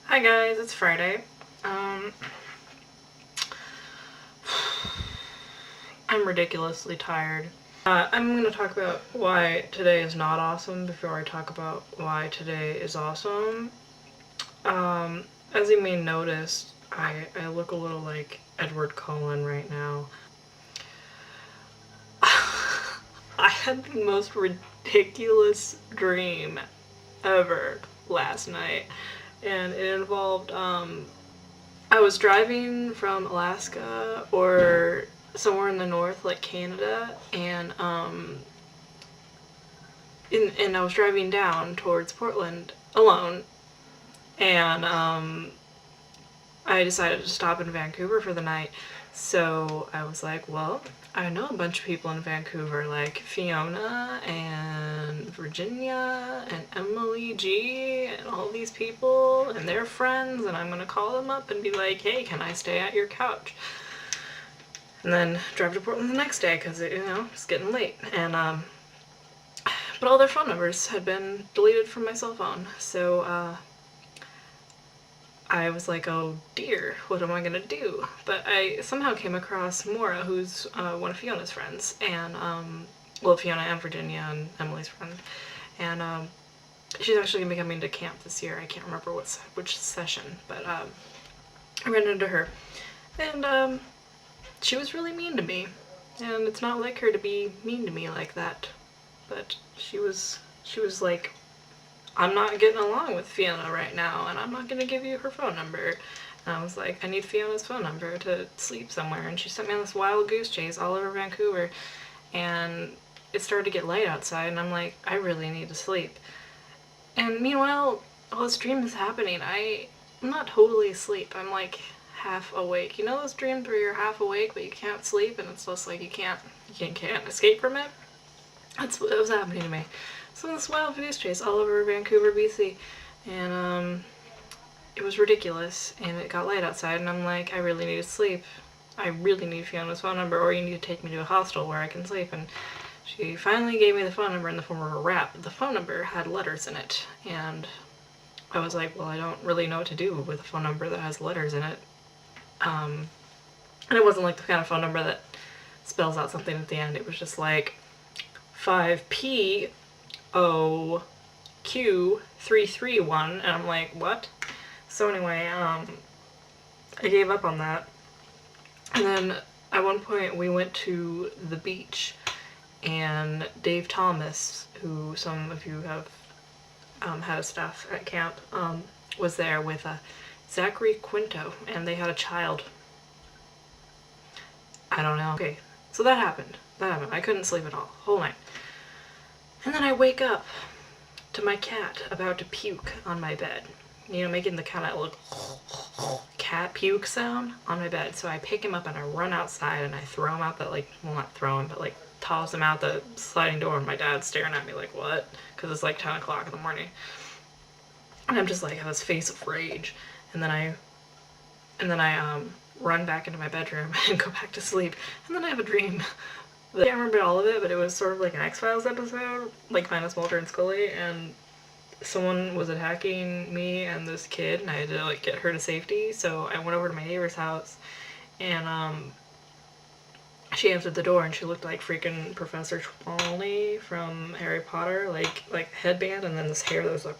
Hi guys, it's Friday. I'm ridiculously tired. I'm going to talk about why today is not awesome before I talk about why today is awesome. As you may notice, I look a little like Edward Cullen right now. I had the most ridiculous dream ever last night, and it involved I was driving from Alaska or somewhere in the north, like Canada, and I was driving down towards Portland alone, and I decided to stop in Vancouver for the night. So I was like, well, I know a bunch of people in Vancouver, like Fiona and Virginia and Emily G and all these people and their friends, and I'm gonna call them up and be like, hey, can I stay at your couch? And then drive to Portland the next day because it's getting late. And but all their phone numbers had been deleted from my cell phone, so I was like, oh dear, what am I gonna do? But I somehow came across Maura, who's one of Fiona's friends, and well, Fiona and Virginia and Emily's friend, and she's actually gonna be coming to camp this year. I can't remember which session, but I ran into her, and she was really mean to me, and it's not like her to be mean to me like that, but she was like, I'm not getting along with Fiona right now, and I'm not gonna give you her phone number. And I was like, I need Fiona's phone number to sleep somewhere, and she sent me on this wild goose chase all over Vancouver, and it started to get light outside, and I'm like, I really need to sleep. And meanwhile, all this dream is happening. I'm not totally asleep. I'm like half awake. You know those dreams where you're half awake but you can't sleep, and it's just like you can't escape from it? That's what was happening to me. So this wild goose chase all over Vancouver, BC, and it was ridiculous, and it got light outside, and I'm like, I really need to sleep. I really need Fiona's phone number, or you need to take me to a hostel where I can sleep. And she finally gave me the phone number in the form of a rap. The phone number had letters in it, and I was like, well, I don't really know what to do with a phone number that has letters in it. And it wasn't like the kind of phone number that spells out something at the end. It was just like 5POQ331, and I'm like, what? So anyway, I gave up on that. And then at one point we went to the beach, and Dave Thomas, who some of you have had a staff at camp, was there with Zachary Quinto, and they had a child. I don't know. Okay, so that happened. I couldn't sleep at all, whole night. And then I wake up to my cat about to puke on my bed. You know, making the kind of like cat puke sound on my bed. So I pick him up and I run outside and I throw him out that, like, well, not throw him, but like toss him out the sliding door, and my dad's staring at me like, what? Because it's like 10 o'clock in the morning. And I'm just like, have this face of rage. And then I run back into my bedroom and go back to sleep. And then I have a dream. I can't remember all of it, but it was sort of like an X-Files episode, like minus Mulder and Scully, and someone was attacking me and this kid, and I had to like get her to safety. So I went over to my neighbor's house, and she answered the door, and she looked like freaking Professor Trelawney from Harry Potter, like headband, and then this hair that was like,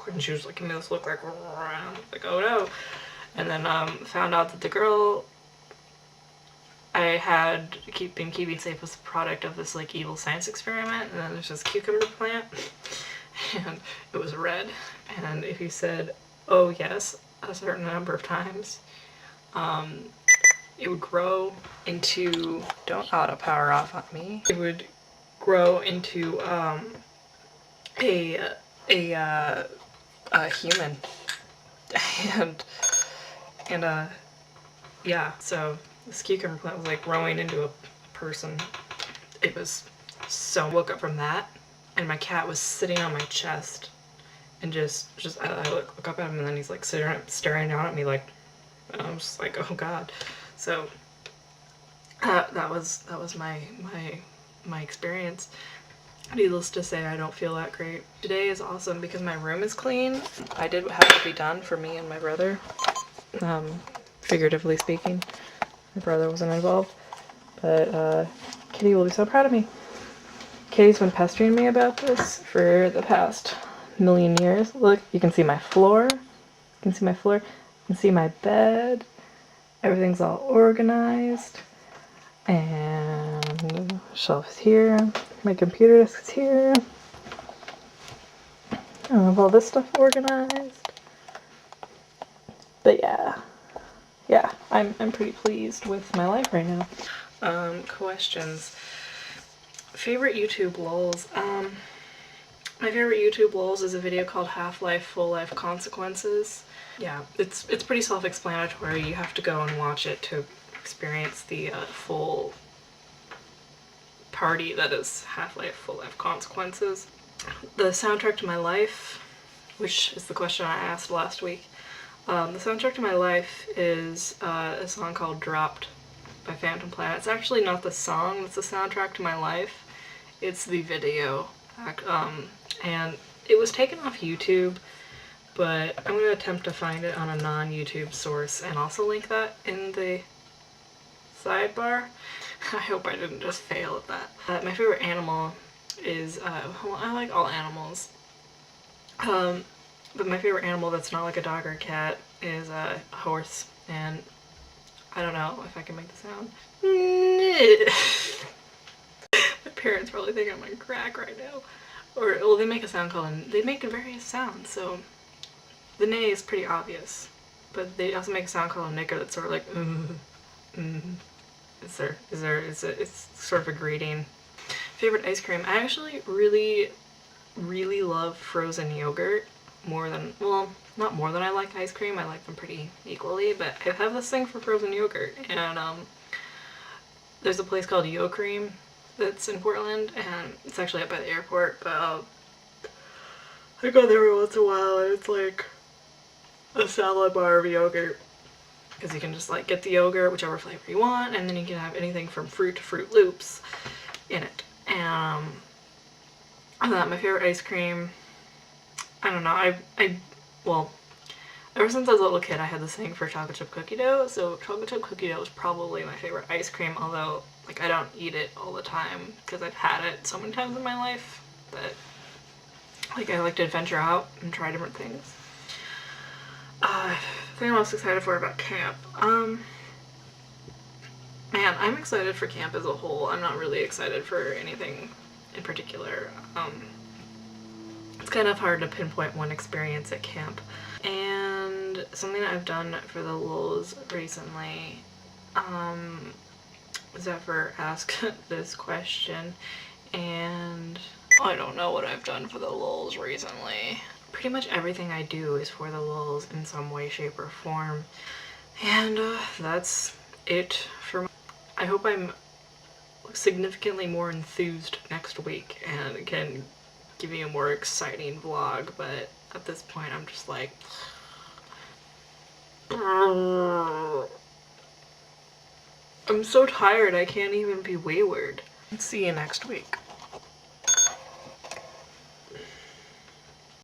and she was like giving me this look like oh no. And then found out that the girl I had been keeping safe was the product of this like evil science experiment. And then there's this cucumber plant, and it was red, and if you said, oh yes, a certain number of times, it would grow into, don't auto power off on me, it would grow into a human. and yeah, so this cucumber plant was like growing into a person. It was so, I woke up from that, and my cat was sitting on my chest, and just I look up at him, and then he's like staring down at me like, and I'm just like, oh god. So that was my experience. Needless to say, I don't feel that great. Today is awesome because my room is clean. I did what had to be done for me and my brother. Figuratively speaking. My brother wasn't involved. But, Kitty will be so proud of me. Kitty's been pestering me about this for the past million years. Look, you can see my floor. You can see my floor. You can see my bed. Everything's all organized. And shelf is here. My computer desk is here. I have all this stuff organized. But yeah, I'm pretty pleased with my life right now. Questions. Favorite YouTube lulz. My favorite YouTube lulz is a video called Half-Life Full Life Consequences. Yeah, it's pretty self-explanatory. You have to go and watch it to experience the full party that is Half-Life Full Life Consequences. The soundtrack to my life, which is the question I asked last week. The soundtrack to my life is a song called Dropped by Phantom Planet. It's actually not the song that's the soundtrack to my life. It's the video. And it was taken off YouTube, but I'm going to attempt to find it on a non-YouTube source and also link that in the sidebar. I hope I didn't just fail at that. My favorite animal is, well, I like all animals. But my favorite animal that's not like a dog or a cat is a horse, and I don't know if I can make the sound. My parents probably think I'm on crack right now. Or, well, they make a sound called, they make various sounds, so the neigh is pretty obvious. But they also make a sound called a nicker that's sort of like, it's sort of a greeting. Favorite ice cream? I actually really love frozen yogurt more than, well, not more than I like ice cream. I like them pretty equally, but I have this thing for frozen yogurt, and there's a place called Yo Cream that's in Portland, and it's actually up by the airport, but I go there every once in a while, and it's like a salad bar of yogurt, because you can just like get the yogurt, whichever flavor you want, and then you can have anything from fruit to Fruit Loops in it. And my favorite ice cream, I don't know, well, ever since I was a little kid I had this thing for chocolate chip cookie dough, so chocolate chip cookie dough is probably my favorite ice cream, although like I don't eat it all the time because I've had it so many times in my life, but like I like to adventure out and try different things. The thing I'm most excited for about camp, man, I'm excited for camp as a whole. I'm not really excited for anything in particular. It's kind of hard to pinpoint one experience at camp. And something that I've done for the lulz recently, Zephyr asked this question, and I don't know what I've done for the lulz recently. Pretty much everything I do is for the lulz in some way, shape, or form. And that's it for me. I hope I'm significantly more enthused next week and can give you a more exciting vlog, but at this point I'm just like, I'm so tired I can't even be wayward. See you next week.